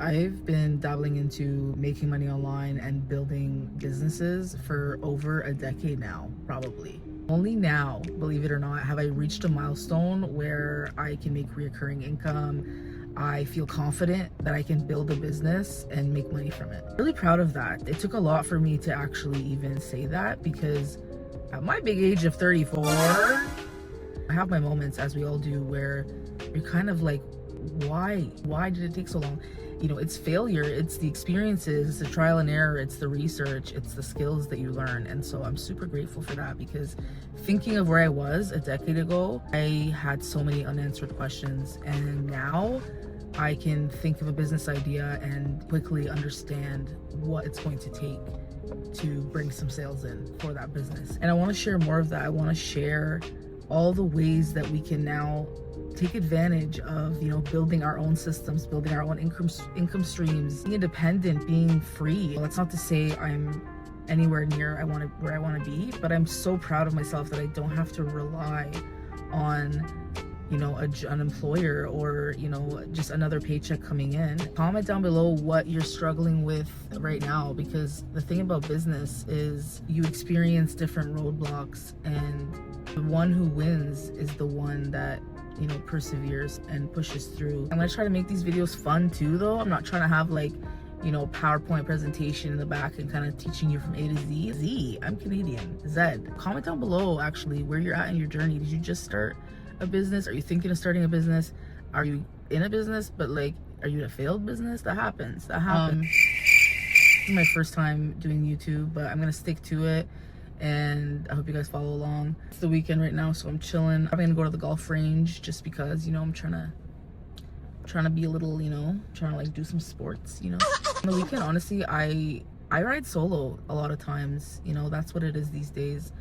I've been dabbling into making money online and building businesses for over a decade now, probably. Only now, believe it or not, have I reached a milestone where I can make reoccurring income. I feel confident that I can build a business and make money from it. Really proud of that. It took a lot for me to actually even say that, because at my big age of 34, I have my moments, as we all do, where you're kind of like, why did it take so long? It's failure, it's the experiences, it's the trial and error, it's the research, it's the skills that you learn. And so I'm super grateful for that, because thinking of where I was a decade ago, I had so many unanswered questions, and now I can think of a business idea and quickly understand what it's going to take to bring some sales in for that business. And I want to share more of that. I want to share all the ways that we can now take advantage of, building our own systems, building our own income streams, being independent, being free. Well, that's not to say I'm anywhere near where I want to be, but I'm so proud of myself that I don't have to rely on an employer or just another paycheck coming in. Comment down below what you're struggling with right now, because the thing about business is you experience different roadblocks, and the one who wins is the one that perseveres and pushes through. I'm gonna try to make these videos fun too, though. I'm not trying to have like PowerPoint presentation in the back and kind of teaching you from A to Z. I'm Canadian. Zed. Comment down below actually where you're at in your journey. Did you just start a business? Are you thinking of starting a business? Are you in a business, but like, are you in a failed business? That happens. This is my first time doing YouTube, but I'm gonna stick to it, and I hope you guys follow along. It's the weekend right now, so I'm chilling. I'm gonna go to the golf range just because I'm trying to be a little, trying to like do some sports. On the weekend, honestly, I ride solo a lot of times. That's what it is these days.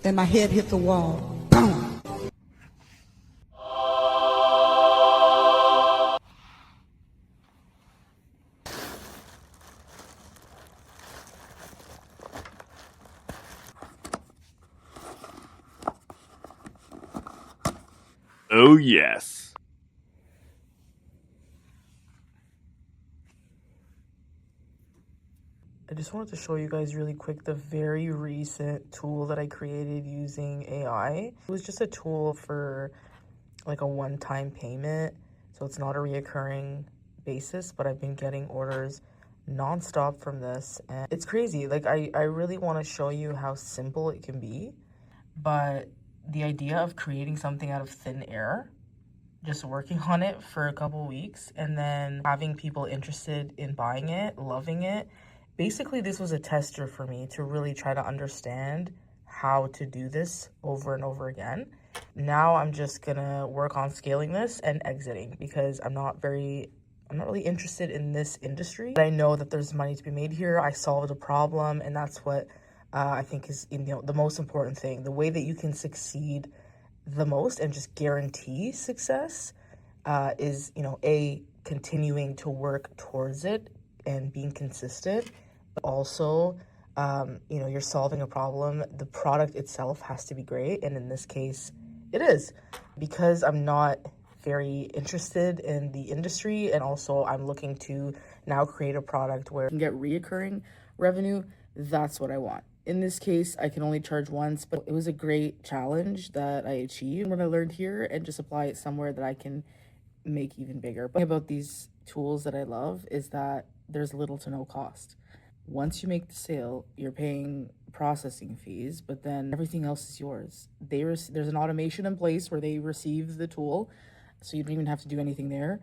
Then my head hit the wall. Boom. Oh, yes. I just wanted to show you guys really quick the very recent tool that I created using AI. It was just a tool for like a one-time payment, so it's not a reoccurring basis, but I've been getting orders nonstop from this, and it's crazy. Like, I really want to show you how simple it can be, but the idea of creating something out of thin air, just working on it for a couple weeks, and then having people interested in buying it, loving it. Basically, this was a tester for me to really try to understand how to do this over and over again. Now I'm just gonna work on scaling this and exiting, because I'm not really interested in this industry. But I know that there's money to be made here. I solved a problem, and that's what I think is the most important thing. The way that you can succeed the most and just guarantee success is continuing to work towards it and being consistent. But also you're solving a problem. The product itself has to be great, and in this case it is, because I'm not very interested in the industry, and also I'm looking to now create a product where I can get reoccurring revenue. That's what I want. In this case, I can only charge once, but it was a great challenge that I achieved when I learned here, and just apply it somewhere that I can make even bigger. But about these tools that I love is that there's little to no cost. Once you make the sale, you're paying processing fees, but then everything else is yours. There's an automation in place where they receive the tool, so you don't even have to do anything there.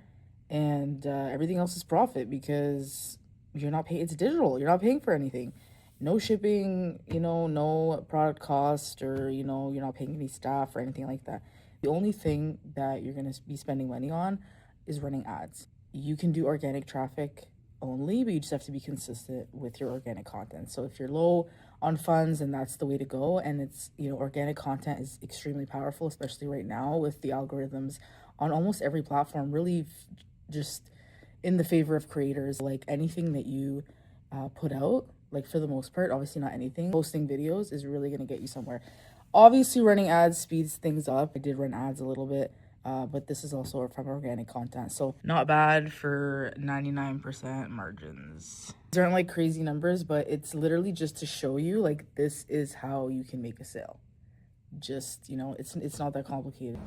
And everything else is profit, because you're not paying. It's digital. You're not paying for anything. No shipping, no product cost, or, you're not paying any staff or anything like that. The only thing that you're going to be spending money on is running ads. You can do organic traffic only, but you just have to be consistent with your organic content. So if you're low on funds, and that's the way to go. And it's, organic content is extremely powerful, especially right now with the algorithms on almost every platform, really just in the favor of creators. Like anything that you put out, like for the most part, obviously not anything, posting videos is really going to get you somewhere. Obviously running ads speeds things up. I did run ads a little bit, but this is also from organic content, so not bad for 99% margins. These aren't like crazy numbers, but it's literally just to show you like this is how you can make a sale. Just, you know, it's not that complicated.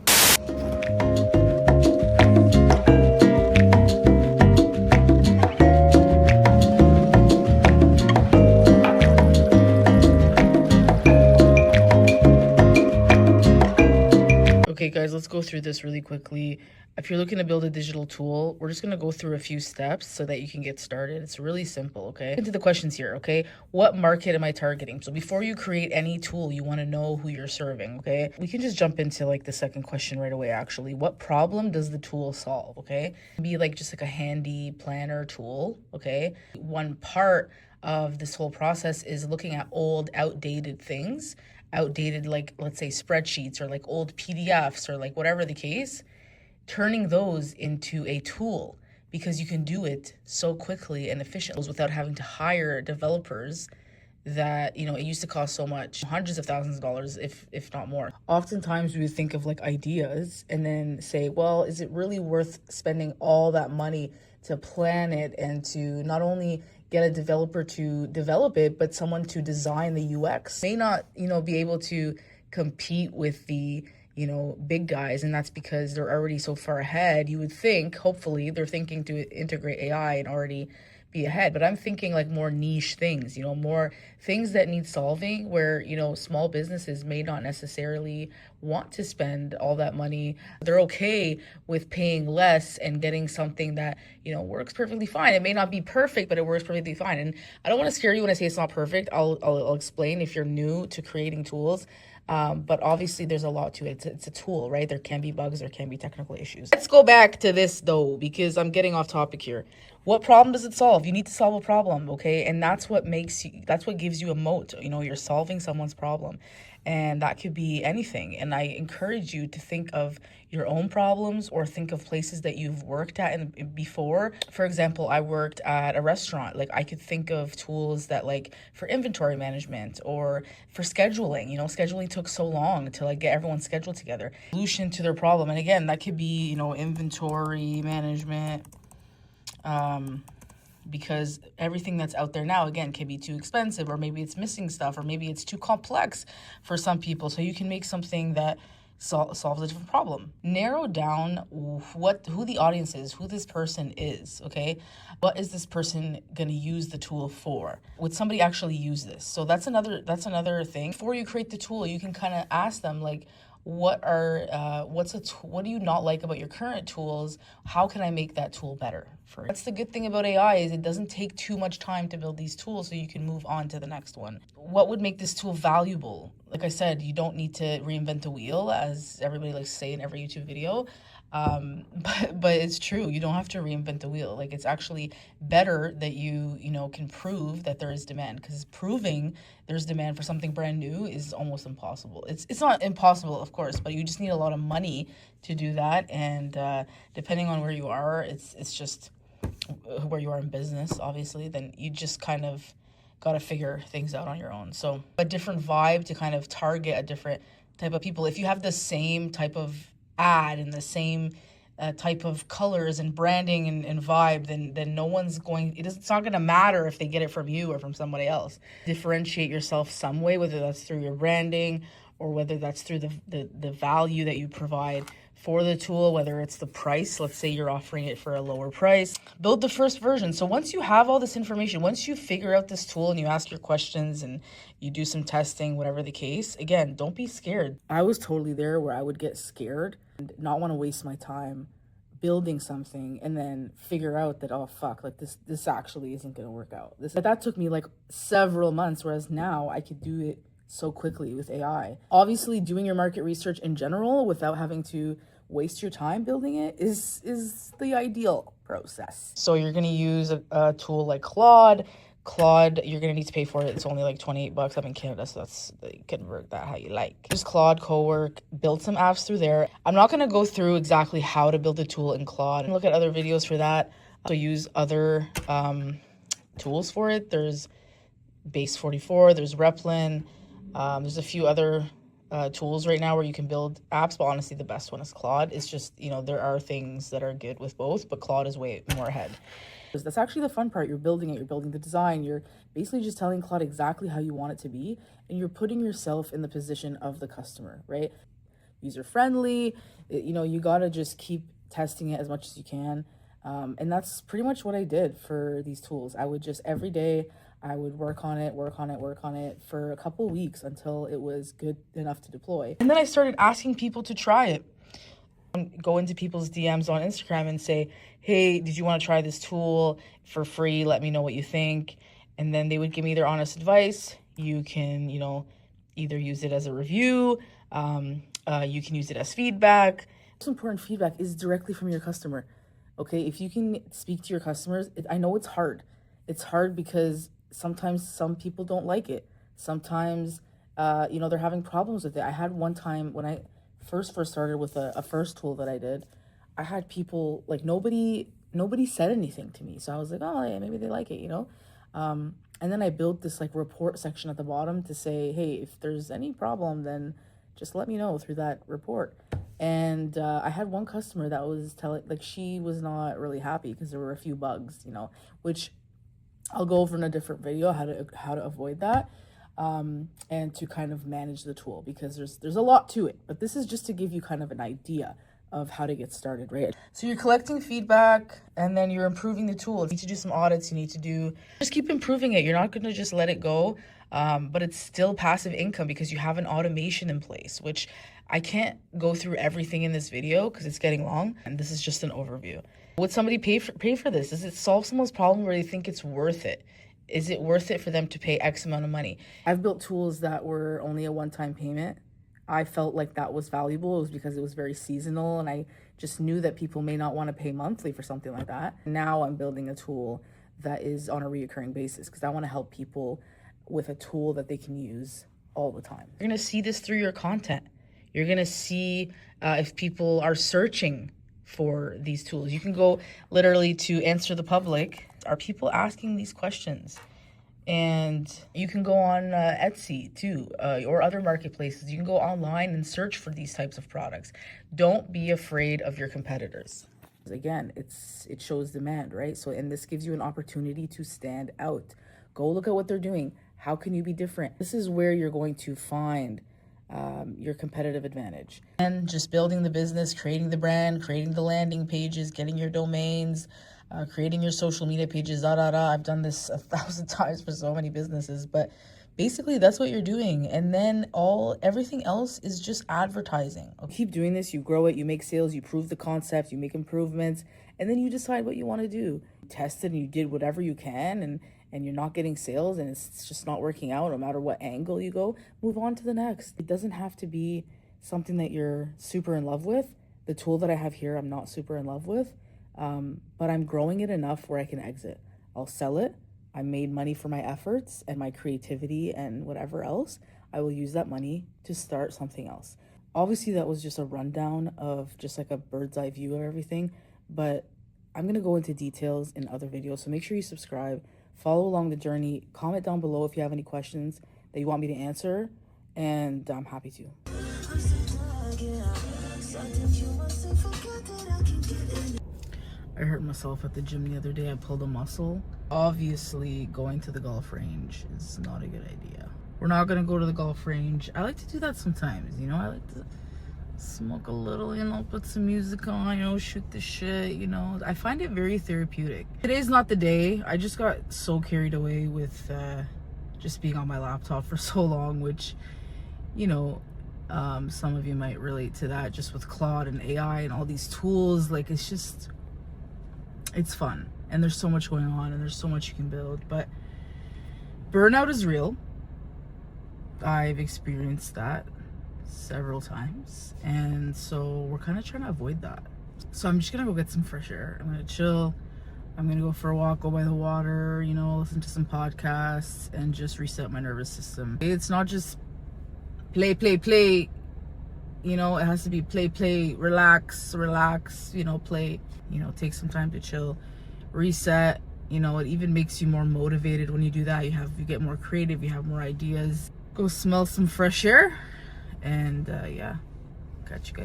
Okay guys, let's go through this really quickly. If you're looking to build a digital tool, we're just going to go through a few steps so that you can get started. It's really simple, okay? Into the questions here, okay? What market am I targeting? So before you create any tool, you want to know who you're serving, okay? We can just jump into like the second question right away, actually. What problem does the tool solve, okay? Be like just like a handy planner tool, okay? One part of this whole process is looking at old, outdated things, outdated, like let's say spreadsheets or like old PDFs or like whatever the case, turning those into a tool, because you can do it so quickly and efficiently without having to hire developers that, you know, it used to cost so much, hundreds of thousands of dollars, if not more. Oftentimes we would think of like ideas and then say, well, is it really worth spending all that money to plan it and to not only get a developer to develop it, but someone to design the UX? May not, you know, be able to compete with the, you know, big guys, and that's because they're already so far ahead. You would think, hopefully, they're thinking to integrate AI and already be ahead. But I'm thinking like more niche things, you know, more things that need solving where, you know, small businesses may not necessarily want to spend all that money. They're okay with paying less and getting something that, you know, works perfectly fine. It may not be perfect, but it works perfectly fine. And I don't want to scare you when I say it's not perfect. I'll explain if you're new to creating tools. But obviously there's a lot to it. It's a tool, right? There can be bugs, there can be technical issues. Let's go back to this though, because I'm getting off topic here. What problem does it solve? You need to solve a problem, okay? And that's what gives you a moat. You know, you're solving someone's problem. And that could be anything. And I encourage you to think of your own problems or think of places that you've worked at before. For example, I worked at a restaurant. Like I could think of tools that like for inventory management or for scheduling. You know, scheduling took so long to like get everyone scheduled together. Solution to their problem. And again, that could be, you know, inventory management. Because everything that's out there now, again, can be too expensive, or maybe it's missing stuff, or maybe it's too complex for some people. So you can make something that solves a different problem. Narrow down who the audience is, who this person is, okay? What is this person gonna use the tool for? Would somebody actually use this? So that's another thing. Before you create the tool, you can kind of ask them like, what do you not like about your current tools? How can I make that tool better? That's the good thing about AI is it doesn't take too much time to build these tools, so you can move on to the next one. What would make this tool valuable? Like I said, you don't need to reinvent the wheel, as everybody likes to say in every YouTube video. But it's true. You don't have to reinvent the wheel. Like it's actually better that you can prove that there is demand, because proving there's demand for something brand new is almost impossible. It's not impossible, of course, but you just need a lot of money to do that. And depending on where you are, it's just where you are in business, obviously, then you just kind of got to figure things out on your own. So a different vibe to kind of target a different type of people. If you have the same type of ad and the same type of colors and branding and vibe, then no one's going, it's not going to matter if they get it from you or from somebody else. Differentiate yourself some way, whether that's through your branding or whether that's through the value that you provide for the tool, whether it's the price. Let's say you're offering it for a lower price. Build the first version. So once you have all this information, once you figure out this tool and you ask your questions and you do some testing, whatever the case, again, don't be scared. I was totally there where I would get scared and not want to waste my time building something and then figure out that, oh fuck, like this actually isn't going to work out. That took me like several months, whereas now I could do it so quickly with AI. Obviously, doing your market research in general without having to waste your time building it is the ideal process. So you're going to use a tool like Claude. Claude, you're gonna need to pay for it. It's only like 28 bucks. I'm in Canada, so that's, you convert that how you like. Just Claude Cowork, build some apps through there. I'm not gonna go through exactly how to build a tool in Claude and look at other videos for that. So use other tools for it. There's Base 44, there's Replin, there's a few other tools right now where you can build apps, but honestly the best one is Claude. It's just, you know, there are things that are good with both, but Claude is way more ahead. That's actually the fun part. You're building it, you're building the design, you're basically just telling Claude exactly how you want it to be, and you're putting yourself in the position of the customer, right? User friendly, you know, you gotta just keep testing it as much as you can. And that's pretty much what I did for these tools. I would just every day, I would work on it for a couple weeks until it was good enough to deploy. And then I started asking people to try it. Go into people's DMs on Instagram and say, hey, did you want to try this tool for free? Let me know what you think. And then they would give me their honest advice. You can, you know, either use it as a review, you can use it as feedback. Most important feedback is directly from your customer. Okay, if you can speak to your customers, I know it's hard. It's hard because sometimes some people don't like it. Sometimes, you know, they're having problems with it. I had one time when I first started with a first tool that I did, I had people, like, nobody said anything to me. So I was like, oh, yeah, maybe they like it, you know? And then I built this, like, report section at the bottom to say, hey, if there's any problem, then just let me know through that report. And I had one customer that was telling, like, she was not really happy because there were a few bugs, you know, which I'll go over in a different video how to avoid that, and to kind of manage the tool, because there's a lot to it. But this is just to give you kind of an idea of how to get started, right? So you're collecting feedback and then you're improving the tool. You need to do some audits. You need to just keep improving it. You're not going to just let it go, but it's still passive income because you have an automation in place, which I can't go through everything in this video because it's getting long, and this is just an overview. Would somebody pay for this? Does it solve someone's problem where they think it's worth it? Is it worth it for them to pay X amount of money? I've built tools that were only a one-time payment. I felt like that was valuable. It was because it was very seasonal, and I just knew that people may not want to pay monthly for something like that. Now I'm building a tool that is on a reoccurring basis because I want to help people with a tool that they can use all the time. You're going to see this through your content. You're going to see if people are searching for these tools. You can go literally to Answer the Public. Are people asking these questions? And you can go on Etsy too, or other marketplaces. You can go online and search for these types of products. Don't be afraid of your competitors. Again, it shows demand, right? So, and this gives you an opportunity to stand out. Go look at what they're doing. How can you be different? This is where you're going to find your competitive advantage. And just building the business, creating the brand, creating the landing pages, getting your domains, creating your social media pages, I've done this 1,000 times for so many businesses, but basically that's what you're doing. And then everything else is just advertising. Keep doing this, you grow it, you make sales, you prove the concept, you make improvements, and then you decide what you want to do. You test it and you did whatever you can, and you're not getting sales and it's just not working out, no matter what angle you go, move on to the next. It doesn't have to be something that you're super in love with. The tool that I have here, I'm not super in love with. But I'm growing it enough where I can exit. I'll sell it. I made money for my efforts and my creativity and whatever else. I will use that money to start something else. Obviously, that was just a rundown of just like a bird's eye view of everything, but I'm going to go into details in other videos. So make sure you subscribe, follow along the journey, comment down below if you have any questions that you want me to answer, and I'm happy to. I hurt myself at the gym the other day. I pulled a muscle. Obviously, going to the golf range is not a good idea. We're not gonna go to the golf range. I like to do that sometimes, you know? I like to smoke a little, you know, put some music on, you know, shoot the shit, you know? I find it very therapeutic. Today's not the day. I just got so carried away with just being on my laptop for so long, which, you know, some of you might relate to that, just with Claude and AI and all these tools. Like, it's fun, and there's so much going on, and there's so much you can build, but burnout is real. I've experienced that several times, and so we're kind of trying to avoid that. So I'm just gonna go get some fresh air. I'm gonna chill. I'm gonna go for a walk, go by the water, you know, listen to some podcasts and just reset my nervous system. It's not just play, you know, it has to be play, relax, you know, play, you know, take some time to chill, reset. You know, it even makes you more motivated when you do that. You get more creative, you have more ideas. Go smell some fresh air, and yeah, catch you guys.